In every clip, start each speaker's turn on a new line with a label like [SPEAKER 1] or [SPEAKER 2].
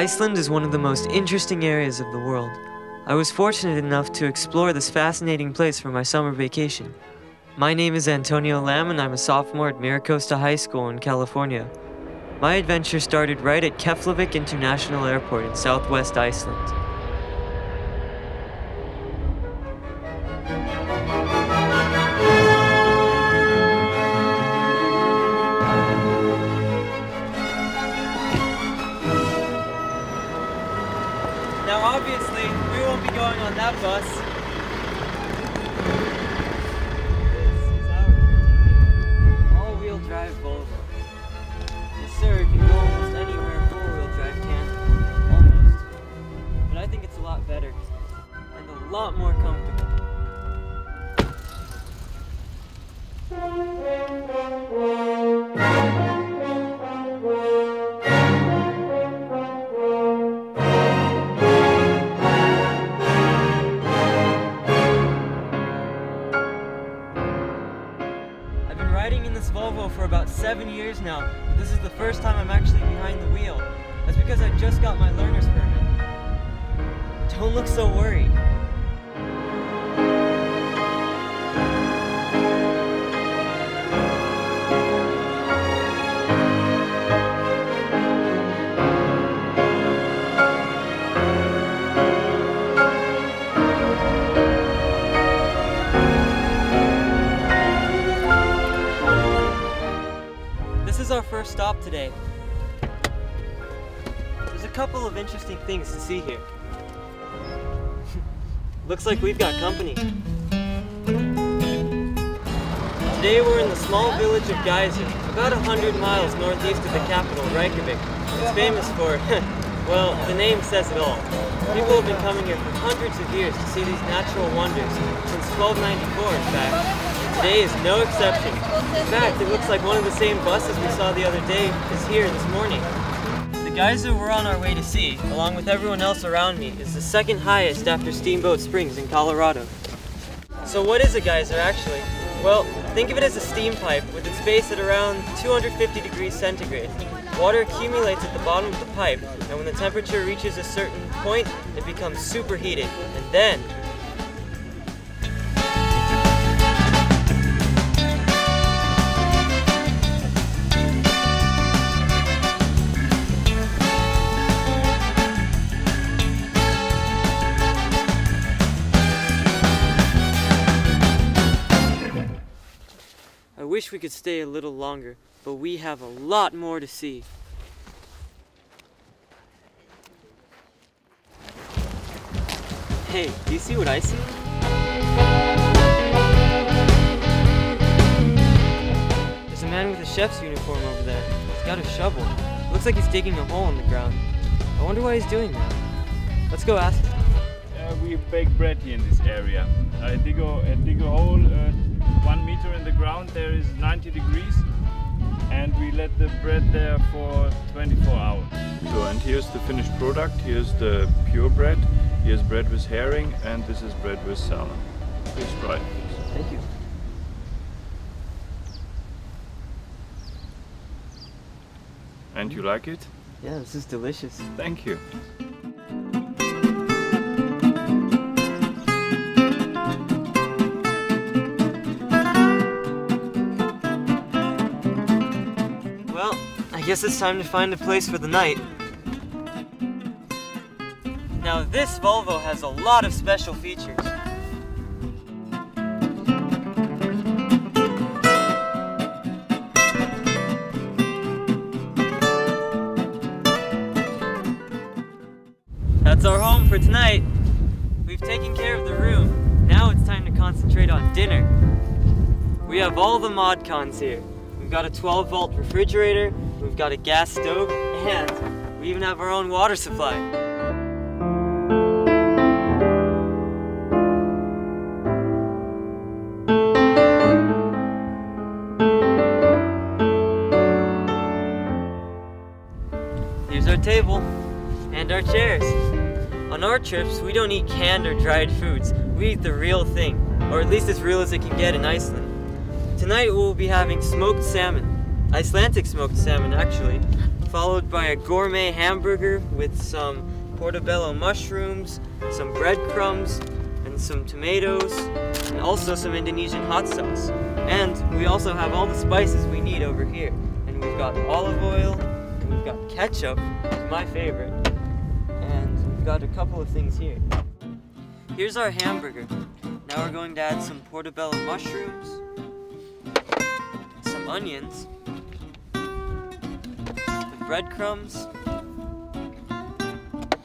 [SPEAKER 1] Iceland is one of the most interesting areas of the world. I was fortunate enough to explore this fascinating place for my summer vacation. My name is Antonio Lam and I'm a sophomore at Miracosta High School in California. My adventure started right at Keflavik International Airport in southwest Iceland. Now obviously, we won't be going on that bus. This is our all-wheel drive Volvo. Yes sir, it can go almost anywhere a four-wheel drive can. Almost. But I think it's a lot better. And a lot more comfortable. I've been riding in this Volvo for about 7 years now, but this is the first time I'm actually behind the wheel. That's because I just got my learner's permit. Don't look so worried. This is our first stop today. There's a couple of interesting things to see here. Looks like we've got company. Today we're in the small village of Geyser, about 100 miles northeast of the capital, Reykjavik. It's famous for, well, the name says it all. People have been coming here for hundreds of years to see these natural wonders, since 1294 in fact. Today is no exception. In fact, it looks like one of the same buses we saw the other day is here this morning. The geyser we're on our way to see, along with everyone else around me, is the second highest after Steamboat Springs in Colorado. So what is a geyser actually? Well, think of it as a steam pipe with its base at around 250 degrees centigrade. Water accumulates at the bottom of the pipe, and when the temperature reaches a certain point, it becomes superheated, and then I wish we could stay a little longer, but we have a lot more to see. Hey, do you see what I see? There's a man with a chef's uniform over there. He's got a shovel. Looks like he's digging a hole in the ground. I wonder why he's doing that. Let's go ask him.
[SPEAKER 2] We bake bread here in this area. I dig a hole 1 meter in the ground. There is 90 degrees, and we let the bread there for 24 hours. So, and here's the finished product. Here's the pure bread. Here's bread with herring, and this is bread with salmon. Please try it.
[SPEAKER 1] Thank you.
[SPEAKER 2] And you like it?
[SPEAKER 1] Yeah, this is delicious.
[SPEAKER 2] Thank you.
[SPEAKER 1] Well, I guess it's time to find a place for the night. Now this Volvo has a lot of special features. That's our home for tonight. We've taken care of the room. Now it's time to concentrate on dinner. We have all the mod cons here. We've got a 12-volt refrigerator, we've got a gas stove, and we even have our own water supply. Here's our table and our chairs. On our trips, we don't eat canned or dried foods. We eat the real thing, or at least as real as it can get in Iceland. Tonight we'll be having smoked salmon. Icelandic smoked salmon, actually. followed by a gourmet hamburger with some portobello mushrooms, some breadcrumbs, and some tomatoes, and also some Indonesian hot sauce. And we also have all the spices we need over here. And we've got olive oil, and we've got ketchup, which is my favorite, and we've got a couple of things here. Here's our hamburger. Now we're going to add some portobello mushrooms, some onions, the breadcrumbs,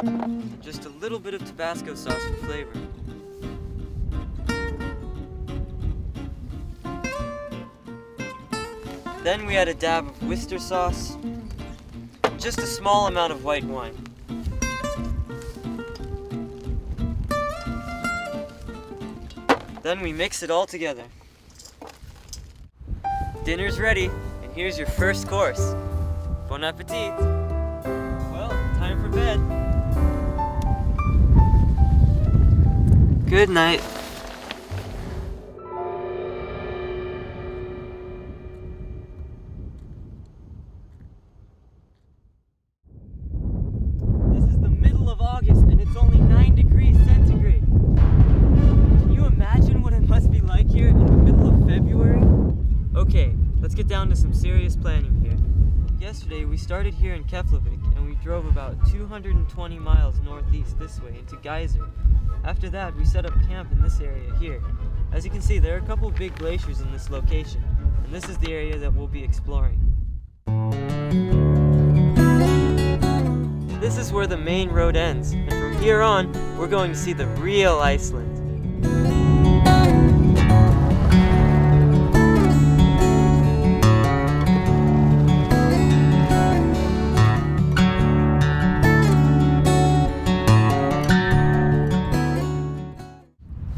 [SPEAKER 1] and just a little bit of Tabasco sauce for flavor. Then we add a dab of Worcester sauce, and just a small amount of white wine. Then we mix it all together. Dinner's ready, and here's your first course. Bon appetit! Well, time for bed. Good night. This is the middle of August, and it's only 9 degrees centigrade. Can you imagine what it must be like here in the middle of February? Okay, let's get down to some serious planning here. Yesterday we started here in Keflavik and we drove about 220 miles northeast this way into Geyser. After that we set up camp in this area here. As you can see, there are a couple big glaciers in this location, and this is the area that we'll be exploring. This is where the main road ends, and from here on we're going to see the real Iceland.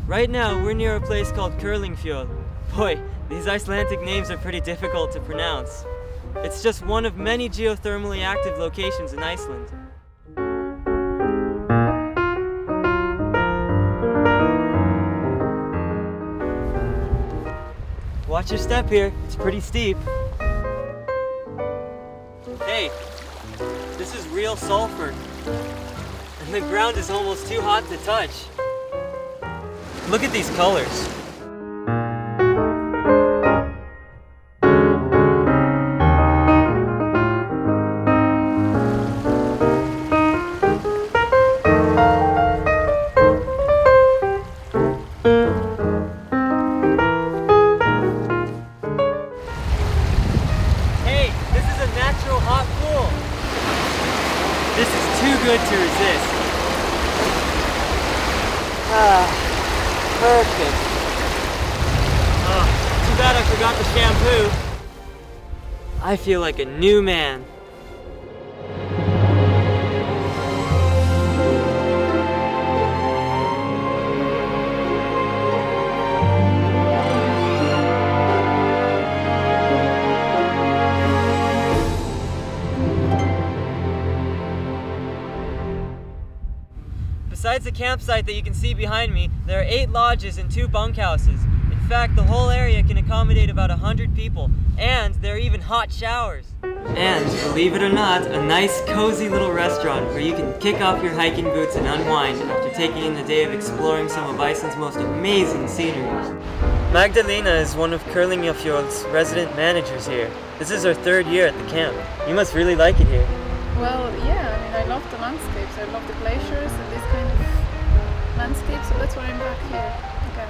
[SPEAKER 1] Right now, we're near a place called Curlingfjord. Boy, these Icelandic names are pretty difficult to pronounce. It's just one of many geothermally active locations in Iceland. Watch your step here, it's pretty steep. Hey, this is real sulfur, and the ground is almost too hot to touch. Look at these colors. Hey, this is a natural hot pool. This is too good to resist. Perfect. Oh, too bad I forgot the shampoo. I feel like a new man. Besides the campsite that you can see behind me, there are 8 lodges and 2 bunkhouses. In fact, the whole area can accommodate about 100 people, and there are even hot showers. And, believe it or not, a nice cozy little restaurant where you can kick off your hiking boots and unwind after taking in the day of exploring some of Iceland's most amazing scenery. Magdalena is one of Curlingfjord's resident managers here. This is her 3rd year at the camp. You must really like it here.
[SPEAKER 3] Well, yeah, I mean, I love the landscapes, I love the glaciers and this kind of landscape, so that's why I'm back here again.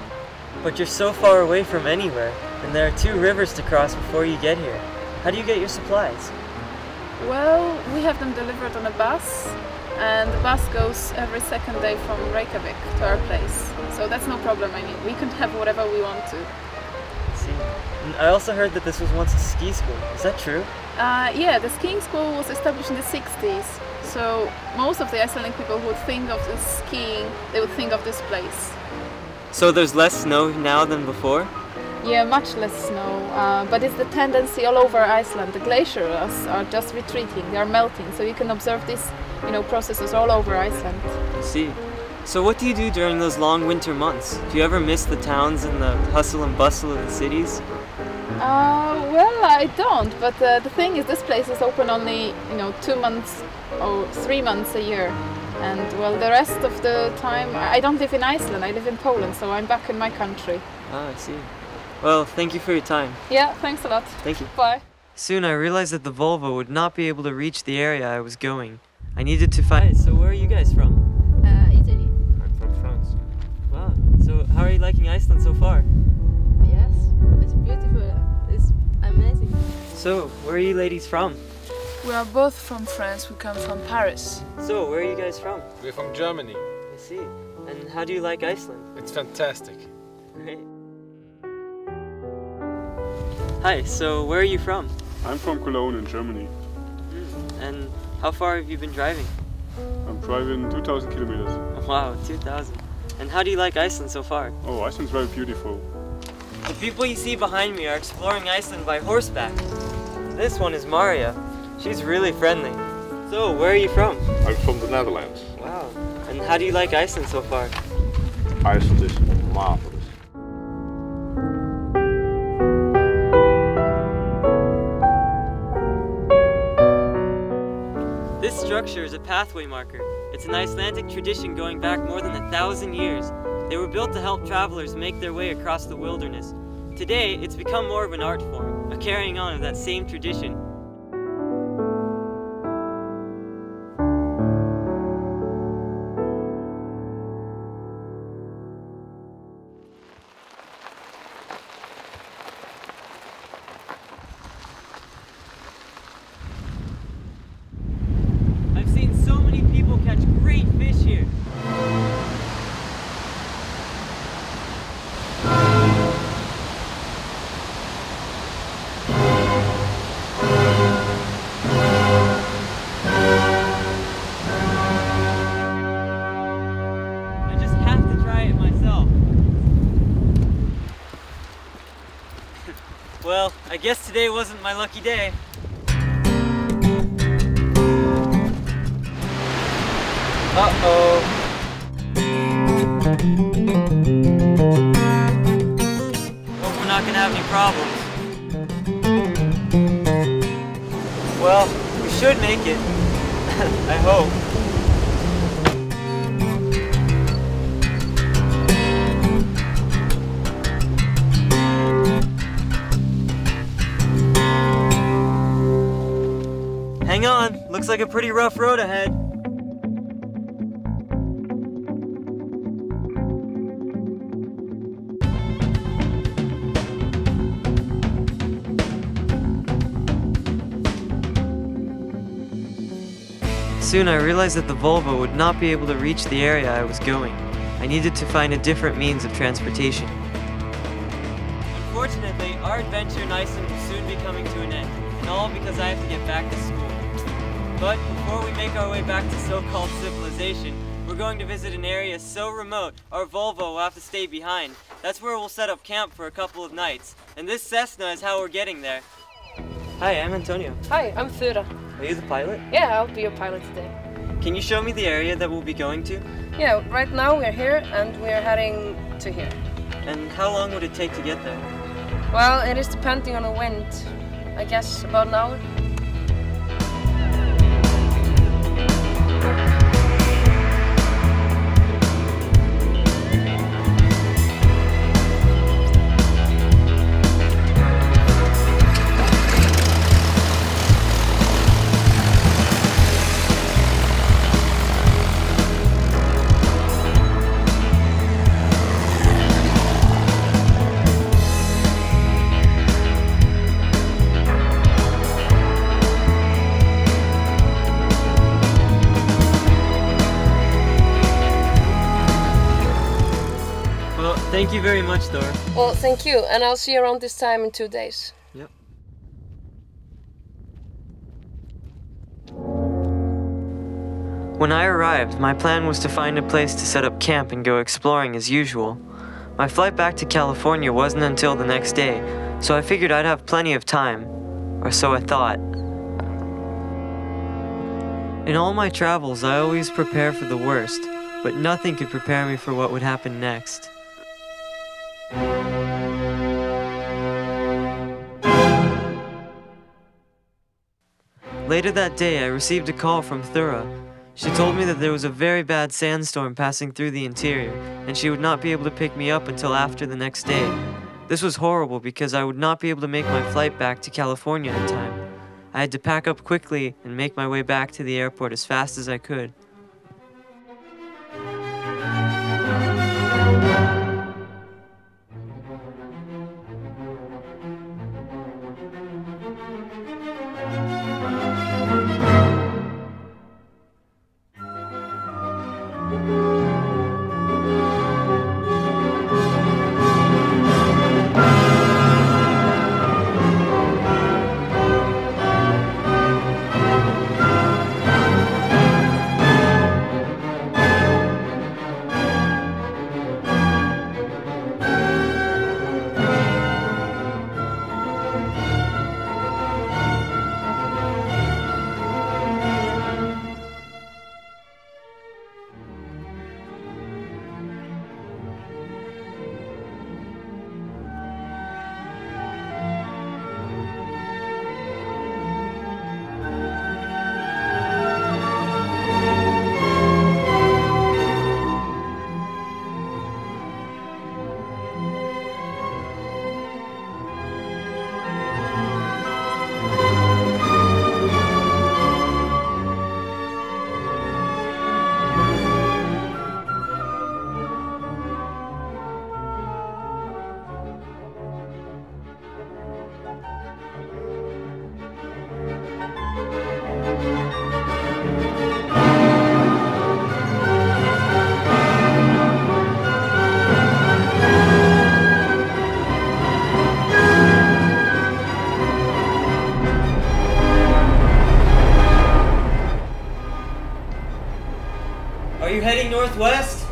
[SPEAKER 1] But you're so far away from anywhere, and there are 2 rivers to cross before you get here. How do you get your supplies?
[SPEAKER 3] Well, we have them delivered on a bus, and the bus goes every 2nd day from Reykjavik to our place. So that's no problem, I mean, we can have whatever we want to.
[SPEAKER 1] See, and I also heard that this was once a ski school. Is that true?
[SPEAKER 3] Yeah, the skiing school was established in the 60s, so most of the Icelandic people who would think of the skiing, they would think of this place.
[SPEAKER 1] So there's less snow now than before?
[SPEAKER 3] Yeah, much less snow, but it's the tendency all over Iceland. The glaciers are just retreating, they are melting, so you can observe these, processes all over Iceland.
[SPEAKER 1] I see. So what do you do during those long winter months? Do you ever miss the towns and the hustle and bustle of the cities?
[SPEAKER 3] Well, I don't, but the thing is, this place is open only, 2 months or 3 months a year. And well, the rest of the time, I don't live in Iceland, I live in Poland, so I'm back in my country.
[SPEAKER 1] Ah, I see. Well, thank you for your time.
[SPEAKER 3] Yeah, thanks a lot.
[SPEAKER 1] Thank you.
[SPEAKER 3] Bye.
[SPEAKER 1] Soon I realized that the Volvo would not be able to reach the area I was going. I needed to find... Hey, so where are you guys from?
[SPEAKER 3] Italy.
[SPEAKER 2] I'm from France.
[SPEAKER 1] Wow, so how are you liking Iceland so far?
[SPEAKER 3] Yes, it's beautiful. It's amazing.
[SPEAKER 1] So, where are you ladies from?
[SPEAKER 4] We are both from France. We come from Paris.
[SPEAKER 1] So, where are you guys from?
[SPEAKER 5] We're from Germany.
[SPEAKER 1] I see. And how do you like Iceland?
[SPEAKER 5] It's fantastic.
[SPEAKER 1] Great. Hi, so where are you from?
[SPEAKER 6] I'm from Cologne in Germany.
[SPEAKER 1] And how far have you been driving?
[SPEAKER 6] I'm driving 2,000 kilometers.
[SPEAKER 1] Wow, 2,000. And how do you like Iceland so far?
[SPEAKER 6] Oh, Iceland's very beautiful.
[SPEAKER 1] The people you see behind me are exploring Iceland by horseback. This one is Maria. She's really friendly. So, where are you from?
[SPEAKER 7] I'm from the Netherlands.
[SPEAKER 1] Wow. And how do you like Iceland so far?
[SPEAKER 7] Iceland is marvelous.
[SPEAKER 1] This structure is a pathway marker. It's an Icelandic tradition going back more than 1,000 years. They were built to help travelers make their way across the wilderness. Today, it's become more of an art form, a carrying on of that same tradition. I've seen so many people catch great fish here. I just have to try it myself. Well, I guess today wasn't my lucky day. Uh-oh. Hope we're not gonna have any problems. Well, we should make it. I hope. Hang on, looks like a pretty rough road ahead. Soon I realized that the Volvo would not be able to reach the area I was going. I needed to find a different means of transportation. Unfortunately, our adventure in Iceland will soon be coming to an end, and all because I have to get back to school. But before we make our way back to so-called civilization, we're going to visit an area so remote, our Volvo will have to stay behind. That's where we'll set up camp for a couple of nights, and this Cessna is how we're getting there. Hi, I'm Antonio.
[SPEAKER 8] Hi, I'm Thura.
[SPEAKER 1] Are you the pilot?
[SPEAKER 8] Yeah, I'll be your pilot today.
[SPEAKER 1] Can you show me the area that we'll be going to?
[SPEAKER 8] Yeah, right now we're here and we're heading to here.
[SPEAKER 1] And how long would it take to get there?
[SPEAKER 8] Well, it is depending on the wind. I guess about an hour.
[SPEAKER 1] Thank you very much, Thor.
[SPEAKER 8] Well, thank you, and I'll see you around this time in 2 days.
[SPEAKER 1] Yep. When I arrived, my plan was to find a place to set up camp and go exploring as usual. My flight back to California wasn't until the next day, so I figured I'd have plenty of time. Or so I thought. In all my travels, I always prepare for the worst, but nothing could prepare me for what would happen next. Later that day, I received a call from Thura. She told me that there was a very bad sandstorm passing through the interior, and she would not be able to pick me up until after the next day. This was horrible because I would not be able to make my flight back to California in time. I had to pack up quickly and make my way back to the airport as fast as I could. Are you heading northwest?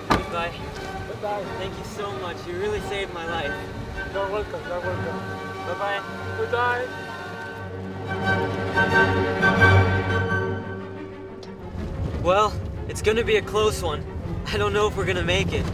[SPEAKER 1] Goodbye.
[SPEAKER 5] Goodbye.
[SPEAKER 1] Thank you so much. You really saved my life.
[SPEAKER 5] You're welcome. You're welcome.
[SPEAKER 1] Bye-bye.
[SPEAKER 5] Goodbye.
[SPEAKER 1] Well, it's gonna be a close one. I don't know if we're gonna make it.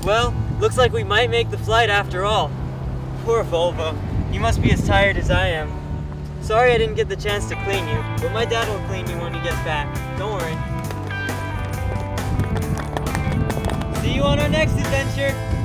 [SPEAKER 1] Well, looks like we might make the flight after all. Poor Volvo. You must be as tired as I am. Sorry I didn't get the chance to clean you, but my dad will clean you when he gets back. Don't worry. See you on our next adventure!